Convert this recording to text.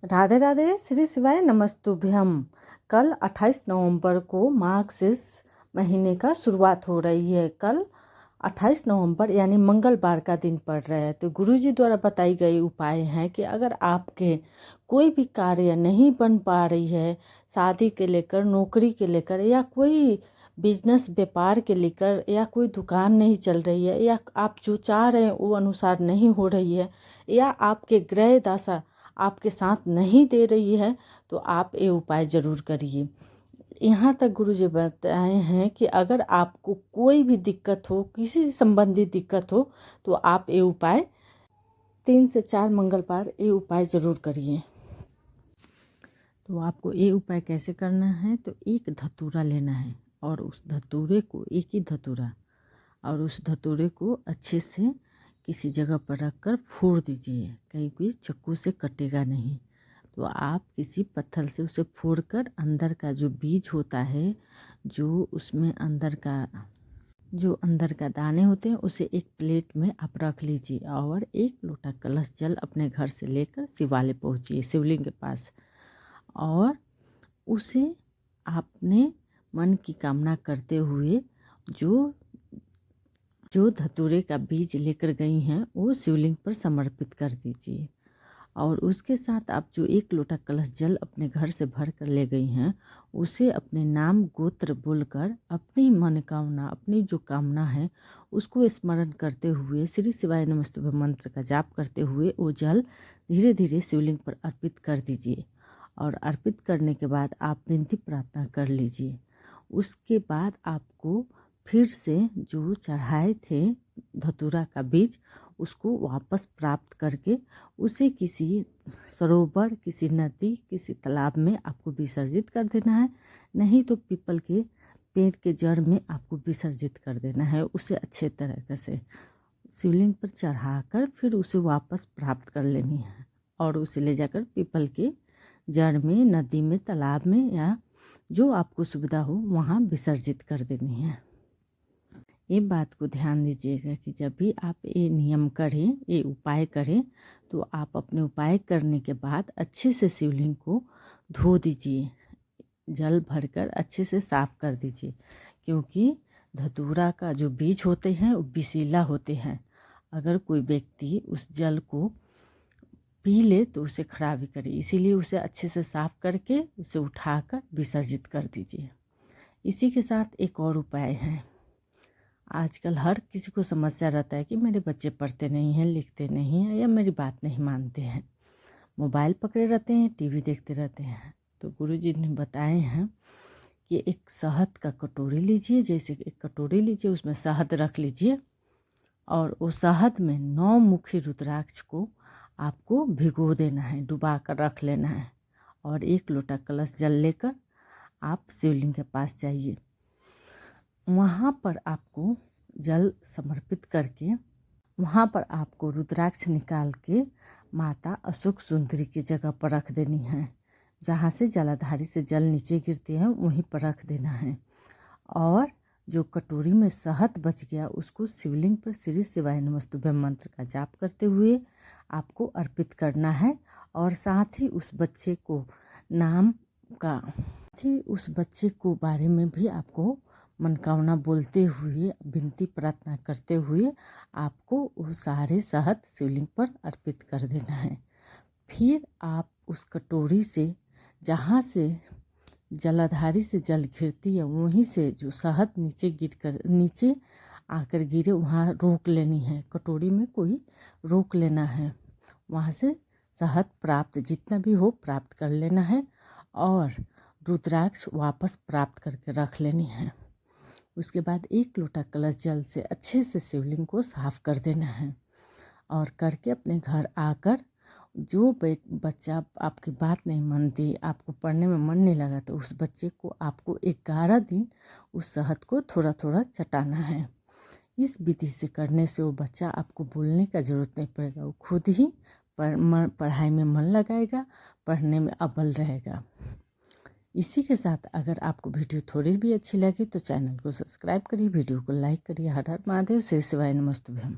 राधे राधे, श्री शिवाय नमस्तुभ्यम। कल 28 नवंबर को मार्गशीर्ष महीने का शुरुआत हो रही है। कल 28 नवंबर यानी मंगलवार का दिन पड़ रहा है। तो गुरुजी द्वारा बताई गई उपाय हैं कि अगर आपके कोई भी कार्य नहीं बन पा रही है, शादी के लेकर, नौकरी के लेकर, या कोई बिजनेस व्यापार के लेकर, या कोई दुकान नहीं चल रही है, या आप जो चाह रहे हैं वो अनुसार नहीं हो रही है, या आपके ग्रह दशा आपके साथ नहीं दे रही है, तो आप ये उपाय ज़रूर करिए। यहाँ तक गुरुजी बताए हैं कि अगर आपको कोई भी दिक्कत हो, किसी संबंधी दिक्कत हो, तो आप ये उपाय 3 से 4 मंगलवार ये उपाय ज़रूर करिए। तो आपको ये उपाय कैसे करना है, तो एक धतूरा लेना है और उस धतूरे को, एक ही धतूरा, और उस धतूरे को अच्छे से किसी जगह पर रख कर फोड़ दीजिए। कहीं कोई चाकू से कटेगा नहीं। तो आप किसी पत्थर से उसे फोड़कर अंदर का जो बीज होता है, जो उसमें अंदर का दाने होते हैं, उसे एक प्लेट में आप रख लीजिए और 1 लोटा कलश जल अपने घर से लेकर शिवालय पहुँचिए, शिवलिंग के पास, और उसे आपने मन की कामना करते हुए जो धतूरे का बीज लेकर गई हैं वो शिवलिंग पर समर्पित कर दीजिए। और उसके साथ आप जो 1 लोटा कलश जल अपने घर से भर कर ले गई हैं, उसे अपने नाम गोत्र बोलकर अपनी मनोकामना, अपनी जो कामना है उसको स्मरण करते हुए श्री शिवाय नमस्तुभ्यम मंत्र का जाप करते हुए वो जल धीरे धीरे शिवलिंग पर अर्पित कर दीजिए। और अर्पित करने के बाद आप विनती प्रार्थना कर लीजिए। उसके बाद आपको फिर से जो चढ़ाए थे धतूरा का बीज, उसको वापस प्राप्त करके उसे किसी सरोवर, किसी नदी, किसी तालाब में आपको विसर्जित कर देना है। नहीं तो पीपल के पेड़ के जड़ में आपको विसर्जित कर देना है। उसे अच्छे तरह से शिवलिंग पर चढ़ाकर फिर उसे वापस प्राप्त कर लेनी है और उसे ले जाकर पीपल के जड़ में, नदी में, तालाब में, या जो आपको सुविधा हो वहाँ विसर्जित कर देनी है। ये बात को ध्यान दीजिएगा कि जब भी आप ये नियम करें, ये उपाय करें, तो आप अपने उपाय करने के बाद अच्छे से शिवलिंग को धो दीजिए, जल भरकर अच्छे से साफ कर दीजिए, क्योंकि धतूरा का जो बीज होते हैं वो विषैला होते हैं। अगर कोई व्यक्ति उस जल को पी ले तो उसे खराबी करे, इसीलिए उसे अच्छे से साफ करके उसे उठाकर विसर्जित कर दीजिए। इसी के साथ एक और उपाय है। आजकल हर किसी को समस्या रहता है कि मेरे बच्चे पढ़ते नहीं हैं, लिखते नहीं हैं, या मेरी बात नहीं मानते हैं, मोबाइल पकड़े रहते हैं, टीवी देखते रहते हैं। तो गुरुजी ने बताए हैं कि एक शहद का कटोरी लीजिए, जैसे एक कटोरी लीजिए, उसमें शहद रख लीजिए और उस शहद में 9 मुखी रुद्राक्ष को आपको भिगो देना है, डुबा कर रख लेना है। और 1 लोटा कलश जल लेकर आप शिवलिंग के पास जाइए। वहाँ पर आपको जल समर्पित करके वहाँ पर आपको रुद्राक्ष निकाल के माता अशोक सुंदरी की जगह पर रख देनी है। जहाँ से जलाधारी से जल नीचे गिरते हैं वहीं पर रख देना है। और जो कटोरी में शहद बच गया उसको शिवलिंग पर श्री शिवाय नमस्तुभ्यम मंत्र का जाप करते हुए आपको अर्पित करना है। और साथ ही उस बच्चे को बारे में भी आपको मनोकामना बोलते हुए, विनती प्रार्थना करते हुए आपको वो सारे शहद शिवलिंग पर अर्पित कर देना है। फिर आप उस कटोरी से, जहाँ से जलाधारी से जल गिरती है, वहीं से जो शहद नीचे आकर गिरे वहाँ रोक लेनी है। कटोरी में कोई रोक लेना है, वहाँ से शहद प्राप्त जितना भी हो प्राप्त कर लेना है और रुद्राक्ष वापस प्राप्त करके रख लेनी है। उसके बाद 1 लोटा कलश जल से अच्छे से शिवलिंग को साफ कर देना है। और करके अपने घर आकर जो बच्चा आपकी बात नहीं मानती, आपको पढ़ने में मन नहीं लगा, तो उस बच्चे को आपको 11 दिन उस शहद को थोड़ा थोड़ा चटाना है। इस विधि से करने से वो बच्चा आपको बोलने का ज़रूरत नहीं पड़ेगा, वो खुद ही पढ़ाई में मन लगाएगा, पढ़ने में अव्वल रहेगा। इसी के साथ अगर आपको वीडियो थोड़ी भी अच्छी लगी तो चैनल को सब्सक्राइब करिए, वीडियो को लाइक करिए। हर हर महादेव, श्री शिवाय नमस्तुभ्यम।